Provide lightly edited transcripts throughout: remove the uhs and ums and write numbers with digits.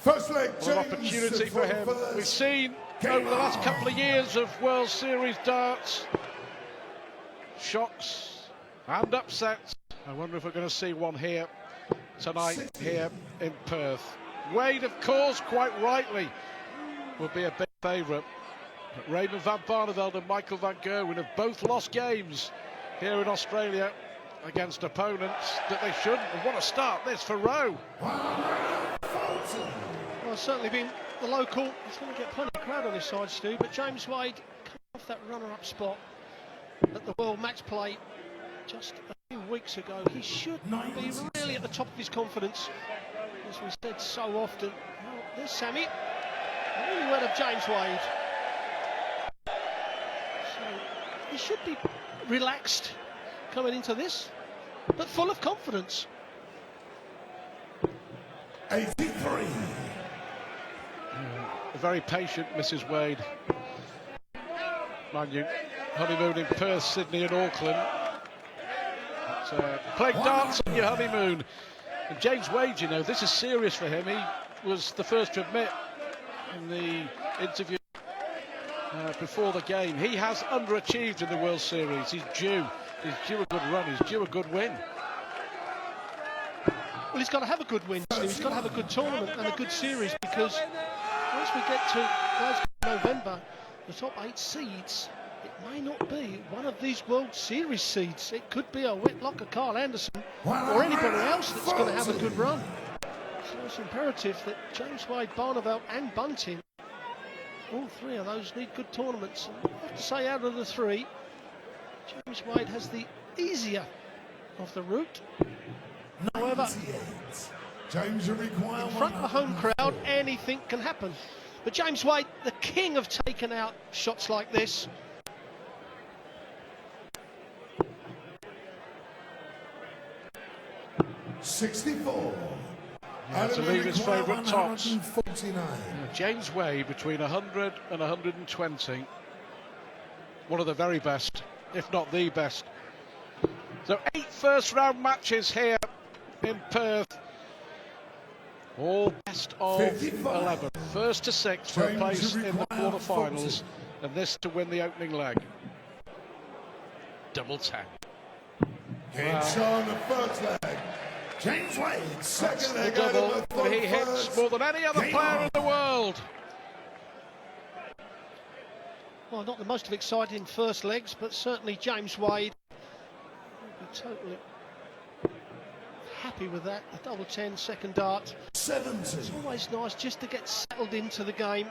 First leg, What an opportunity for him. We've seen over the last couple of years of World Series darts shocks and upsets. I wonder if we're going to see one here tonight here in Perth. Wade, of course, quite rightly, will be a big favourite. But Raymond van Barneveld and Michael van Gerwen have both lost games here in Australia against opponents that they shouldn't. And what a start this for Rowe. Well, certainly been the local. He's going to get plenty of crowd on his side, Stu, but James Wade coming off that runner-up spot at the World Match Play just a few weeks ago. He should be really at the top of his confidence, as we said so often. Well, there's Sammy. A really word of James Wade. So he should be relaxed coming into this, but full of confidence. 83. A very patient Mrs. Wade. Mind you, honeymoon in Perth, Sydney and Auckland. Playing darts on your honeymoon. And James Wade, you know, this is serious for him. He was the first to admit in the interview before the game, he has underachieved in the World Series. He's due a good run, he's due a good win. Well, he's got to have a good win, Steve. He's got to have a good tournament and a good series, because once we get to Glasgow in November, the top 8 seeds, it may not be one of these World Series seeds. It could be a Whitlock, a Carl Anderson, or anybody else that's going to have a good run. So it's imperative that James Wade, Barneveld and Bunting, all three of those need good tournaments. And I have to say, out of the three, James Wade has the easier of the route. However, James, in front of the home crowd, anything can happen. But James Wade, the king of taking out shots like this. $64. Yeah, to leave his favourite tops. James Wade between 100 and 120. One of the very best, if not the best. So 8 first-round matches here in Perth. All best of 11. First to 6 for a place in the quarterfinals, and this to win the opening leg. Double 10. Hits on the first leg. James Wade, second leg. Double, but he hits more than any other player in the world. Well, not the most exciting first legs, but certainly James Wade will be totally happy with that. The double 10 second dart. 70. It's always nice just to get settled into the game.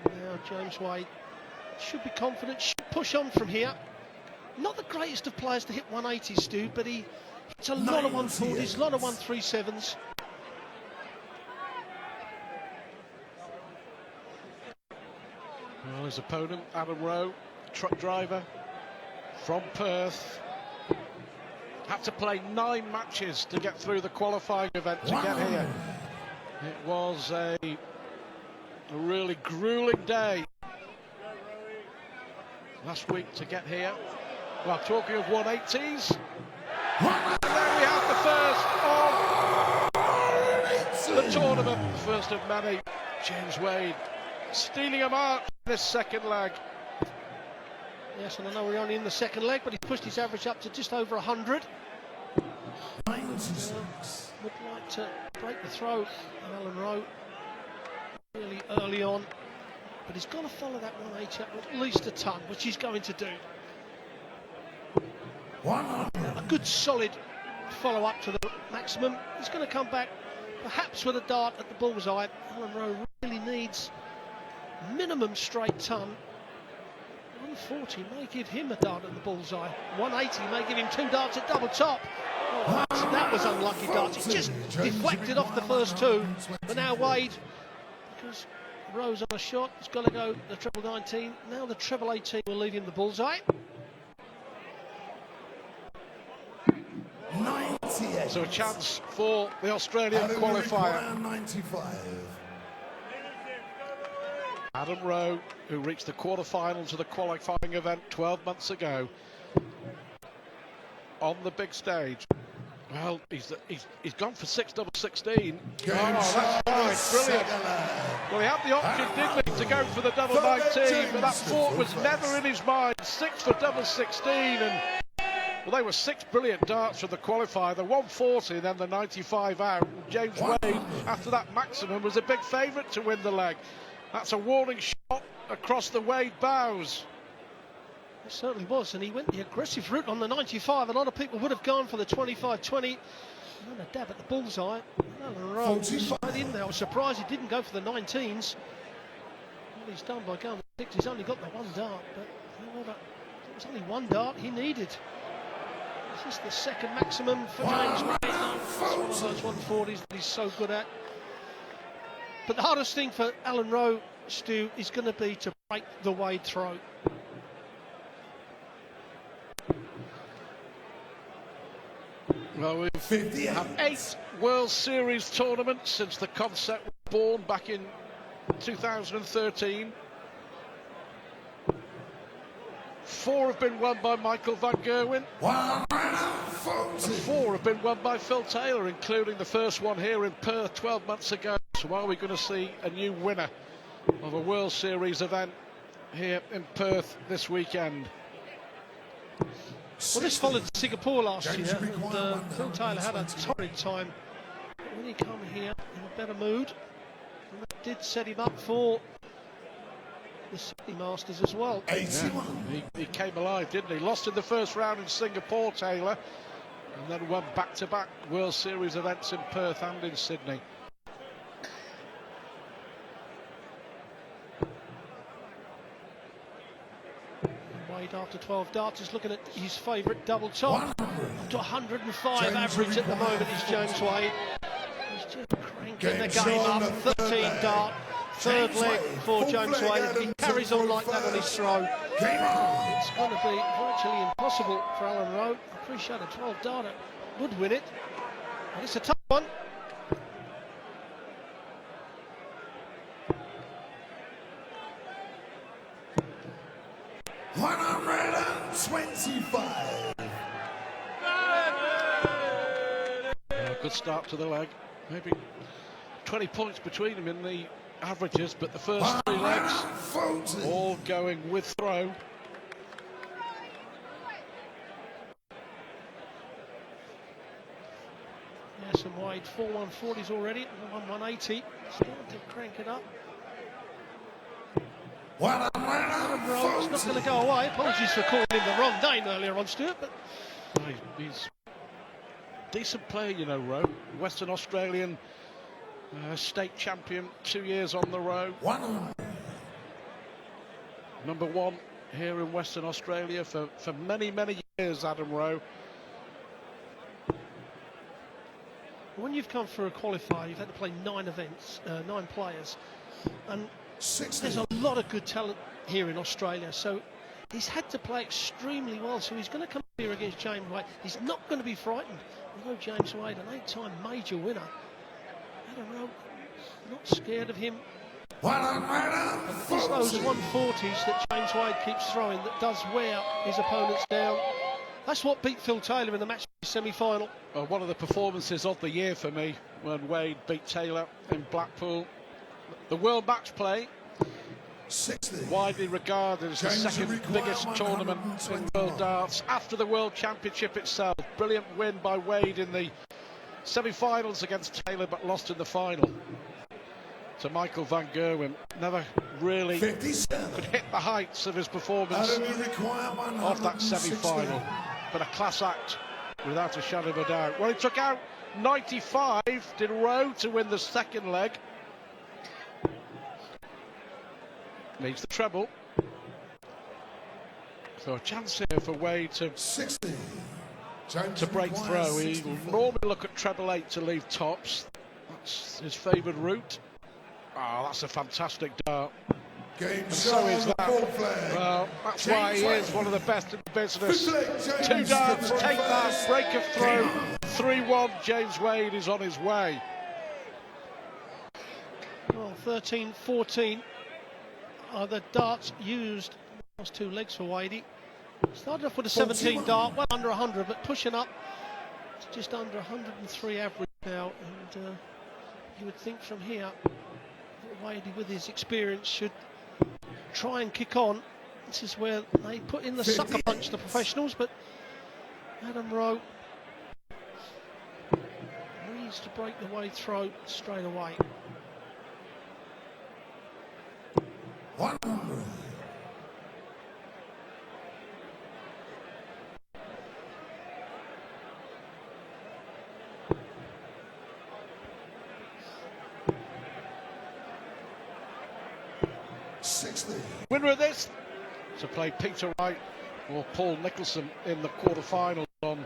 Now James Wade should be confident, should push on from here. Not the greatest of players to hit 180s, Stu, but he hits a lot of 140s, a lot of 137s. Well, his opponent, Adam Rowe, truck driver from Perth, had to play 9 matches to get through the qualifying event to get here. It was a really grueling day last week to get here. Well, talking of 180s, there we have the first of the tournament, the first of many. James Wade stealing a mark in this second leg. Yes, and I know we're only in the second leg, but he pushed his average up to just over 100. Would like to break the throw of Alan Rowe really early on, but he's got to follow that 180 up at least a ton, which he's going to do. A good solid follow up to the maximum. He's going to come back perhaps with a dart at the bullseye. Alan Rowe really needs minimum straight ton. 140 may give him a dart at the bullseye. 180 may give him 2 darts at double top. Oh, that was unlucky darts. It just deflected off the first 2. But now Wade, because Rowe's on a shot, he's got to go the treble 19. Now the treble 18 will leave him the bullseye. 98. So a chance for the Australian qualifier. 95. Adam Rowe, who reached the quarterfinals of the qualifying event 12 months ago, on the big stage Well, he's gone for 6 double 16. Oh, that's right, brilliant. Well, he had the option, didn't he, to go for the double 19, but that thought was never in his mind. 6 for double 16, and well, they were 6 brilliant darts from the qualifier. The 140 and then the 95 out. James Wade, after that maximum, was a big favourite to win the leg. That's a warning shot across the Wade bows. It certainly was, and he went the aggressive route on the 95. A lot of people would have gone for the 25-20. And then a dab at the bullseye. Rowe was right in there. I was surprised he didn't go for the 19s. What he's done by going to 6, he's only got the 1 dart, but however, it was only 1 dart he needed. This is the second maximum for James Wade. It's one of those 140s that he's so good at. But the hardest thing for Alan Rowe, Stu, is going to be to break the Wade throw. Well, we've had 8 World Series tournaments since the concept was born back in 2013. 4 have been won by Michael van Gerwen. And 4 have been won by Phil Taylor, including the first one here in Perth 12 months ago. So are we going to see a new winner of a World Series event here in Perth this weekend? Well, this followed Singapore last year, and Phil Taylor had a torrid time. But when he came here in a better mood, and that did set him up for the Sydney Masters as well. Yeah, he came alive, didn't he? Lost in the first round in Singapore, Taylor, and then won back-to-back World Series events in Perth and in Sydney. Wade, after 12 darts, is looking at his favourite double top. Up to 105 average at the moment is James Wade. He's just cranking the game up. 13 dart, third leg for James Wade. If he carries on like that on his throw, it's going to be virtually impossible for Alan Rowe. I appreciate a 12 darter would win it, but it's a tough one. Good start to the leg. Maybe 20 points between them in the averages, but the first 3 legs all going with throw. Yes, and Wade 4 140s already, 180. Starting to crank it up. It's not going to go away. Apologies for calling him the wrong name earlier on, Stuart, but he's a decent player, you know, Rowe. Western Australian state champion 2 years on the row. Number 1 here in Western Australia for many, many years, Adam Rowe. When you've come for a qualifier, you've had to play 9 events, 9 players, and there's a lot of good talent here in Australia, so he's had to play extremely well. So he's going to come here against James Wade. He's not going to be frightened. You know, James Wade, an 8-time major winner. Adam Rowe, not scared of him. It's those 140s that James Wade keeps throwing that does wear his opponents down. That's what beat Phil Taylor in the match semi-final. Well, one of the performances of the year for me when Wade beat Taylor in Blackpool. The World Match Play, widely regarded as the second biggest tournament in World Darts after the World Championship itself. Brilliant win by Wade in the semi-finals against Taylor, but lost in the final to Michael van Gerwen. Never really could hit the heights of his performance of that semi-final, but a class act without a shadow of a doubt. Well, he took out 95, did Rowe, to win the second leg. Needs the treble. So a chance here for Wade to break throw. He will normally look at treble 8 to leave tops. That's his favoured route. Oh, that's a fantastic dart. And so is that. Well, that's why he is one of the best in the business. 2 darts, take that, break of throw. 3-1, James Wade is on his way. Well, 13-14 are the darts used. Last 2 legs for Wadey. Started off with a 17 dart, well under 100, but pushing up just under 103 average now, and you would think from here that Wadey, with his experience, should try and kick on. This is where they put in the sucker punch, the professionals, but Adam Rowe needs to break the Wade throat straight away. 100. Winner of this to play Peter Wright or Paul Nicholson in the quarter-final on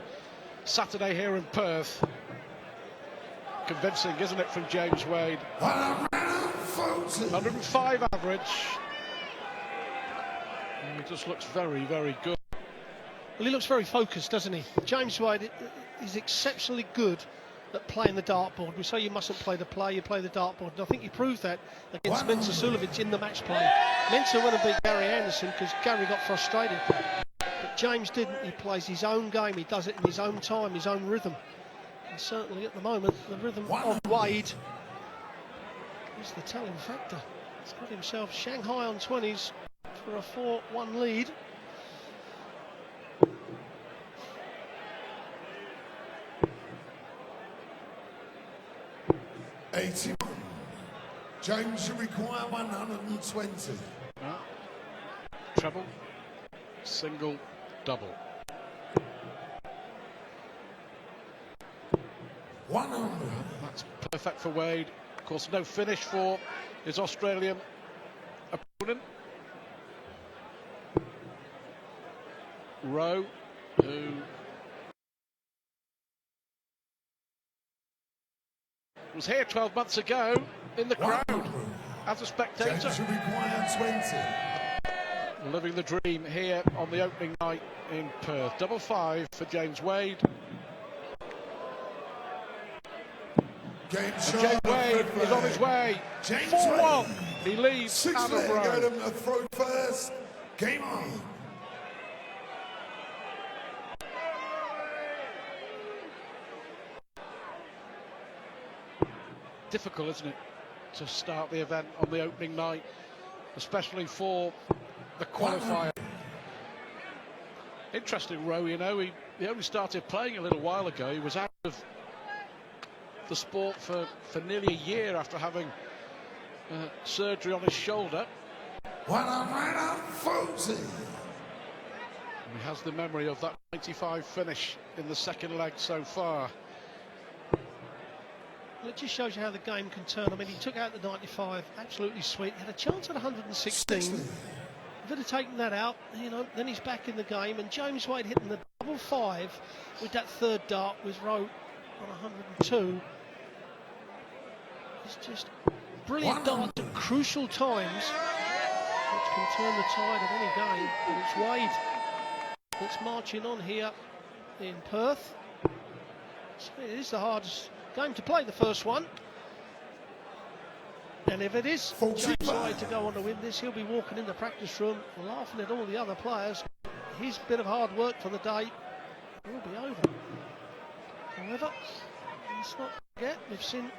Saturday here in Perth. Convincing, isn't it, from James Wade? 105 average. And he just looks very, very good. Well, he looks very focused, doesn't he? James Wade is exceptionally good at playing the dartboard. We say you mustn't play the play, you play the dartboard. And I think he proved that against Mensah Suljovic in the match play. Mensah went and beat Gary Anderson because Gary got frustrated. But James didn't. He plays his own game. He does it in his own time, his own rhythm. And certainly at the moment, the rhythm of Wade is the telling factor. He's got himself Shanghai on 20s for a 4-1 lead. James should require 120. Treble, single, double. 100. That's perfect for Wade. Of course, no finish for his Australian opponent. Rowe, who was here 12 months ago in the crowd as a spectator. James should require 20. Living the dream here on the opening night in Perth. Double five for James Wade. James Wade is on his way. 4-1. He leads Adam Rowe. Get him to throw first. Game on. Difficult, isn't it, to start the event on the opening night, especially for the qualifier. Interesting, Rowe, you know, he only started playing a little while ago. He was out of the sport for nearly a year after having surgery on his shoulder. 140. And he has the memory of that 95 finish in the second leg so far. Well, it just shows you how the game can turn. I mean, he took out the 95, absolutely sweet. He had a chance at 116. If he'd have taken that out, you know, then he's back in the game. And James Wade hitting the double five with that third dart with Rowe on 102. It's just brilliant darts at crucial times, which can turn the tide of any game. And it's Wade that's marching on here in Perth. So it is the hardest game to play, the first one. And if it is James Wade to go on to win this, he'll be walking in the practice room laughing at all the other players. His bit of hard work for the day will be over. However, let's not forget, we've seen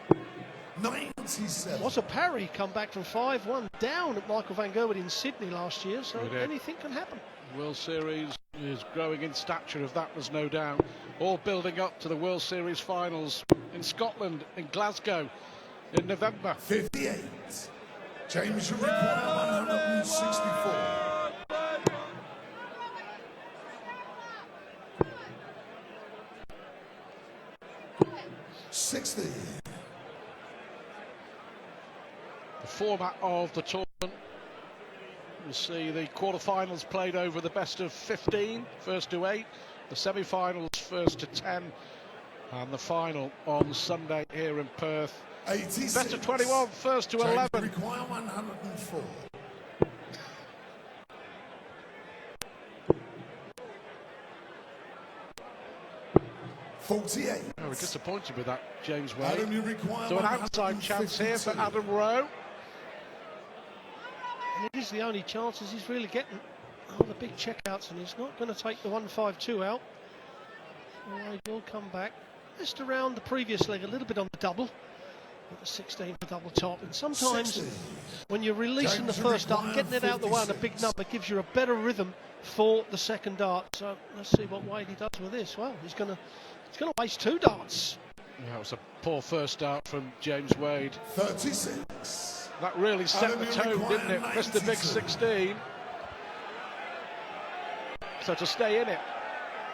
97. was a parry come back from 5-1 down at Michael van Gerwen in Sydney last year, so anything can happen. World Series is growing in stature, of that there's no doubt. All building up to the World Series finals in Scotland, in Glasgow, in November. 58. James should require 164. 60. The format of the tournament, we'll see the quarterfinals played over the best of 15, first to 8, the semi-finals first to 10, and the final on Sunday here in Perth. 86. Best of 21, first to 11. James require 104. 48. Oh, we're disappointed with that, James Wade. Adam, you require So an outside chance here for Adam Rowe. And it is the only chances he's really getting. Oh, the big checkouts, and he's not going to take the 152 out. Wade will come back. messed around the previous leg a little bit on the double, with the 16 for double top. And sometimes 60. when you're releasing the first dart, getting it out the way on a big number gives you a better rhythm for the second dart. So let's see what Wade does with this. Well, he's going to waste 2 darts. Yeah, it was a poor first dart from James Wade. 36. That really set the tone, didn't it? Missed the big 16. So to stay in it.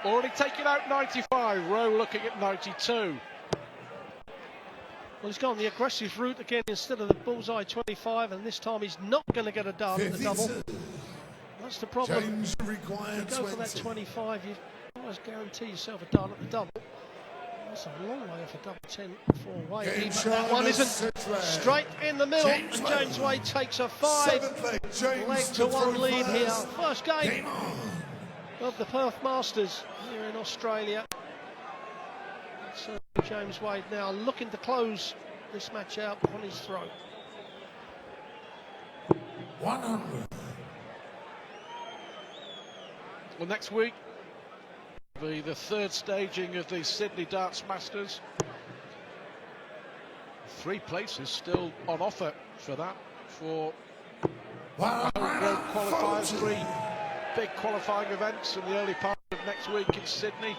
Already taken out 95. Rowe looking at 92. Well, he's gone the aggressive route again instead of the bullseye 25, and this time he's not going to get a dart at the double. That's the problem. James required You go for that 25, you always guarantee yourself a dart at the double. That's a long way off a double 10 for Wade. But that one isn't straight in the middle, and James Wade takes a 5-leg-to-1 lead here. First game of the Perth Masters here in Australia. So James Wade now looking to close this match out on his throat. 100. Well, next week will be the third staging of the Sydney Darts Masters. 3 places still on offer for that, for road qualifiers. 3 big qualifying events in the early part of next week in Sydney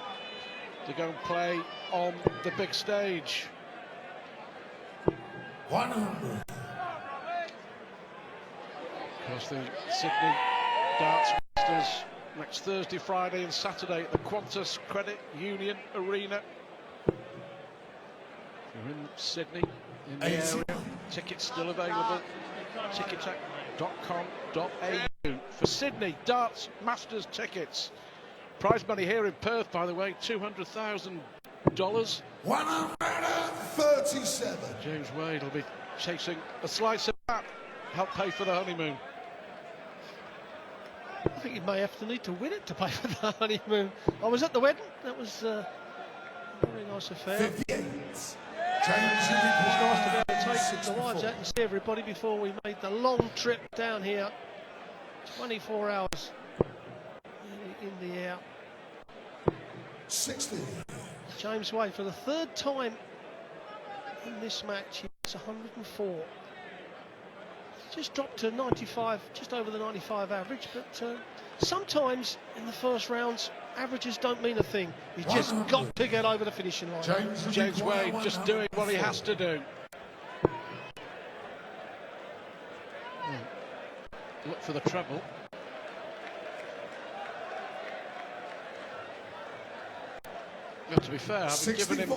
to go and play on the big stage. 100. Of course, the Sydney Darts Masters next Thursday, Friday and Saturday at the Qantas Credit Union Arena. If you're in Sydney, in the area, tickets still available. Ticketek.com.au for Sydney Darts Masters tickets. Prize money here in Perth, by the way, $200,000. 137. James Wade will be chasing a slice of that, help pay for the honeymoon. I think he may have to need to win it to pay for the honeymoon. I was at the wedding. That was a very nice affair. 58. It was nice to be able to take the wives out and see everybody before we made the long trip down here. 24 hours in the air. 60. James Wade, for the 3rd time in this match, he hits 104. Just dropped to 95, just over the 95 average, but sometimes in the first rounds, averages don't mean a thing. You've just got to get over the finishing line. James Wade just doing what he has to do. Look for the treble. Well, to be fair, I've given him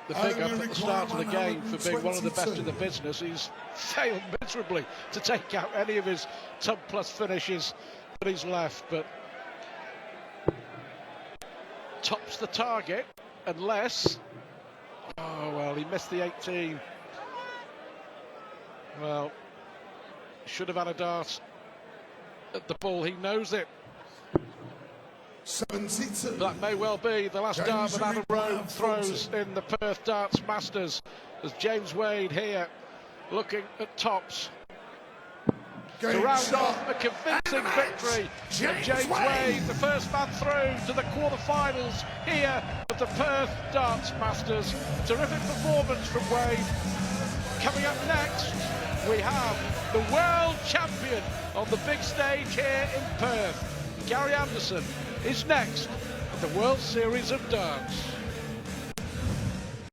the big up at the start of the game for being one of the best in the business. He's failed miserably to take out any of his tub plus finishes that he's left, but tops the target unless, oh well, he missed the 18. Well, should have had a dart at the ball, he knows it. 72. That may well be the last dart that Adam Rowe throws in the Perth Darts Masters, as James Wade here looking at tops to round off a convincing victory of James Wade, the first man through to the quarterfinals here of the Perth Darts Masters. Terrific performance from Wade. Coming up next, we have the world champion on the big stage here in Perth. Gary Anderson is next at the World Series of Darts.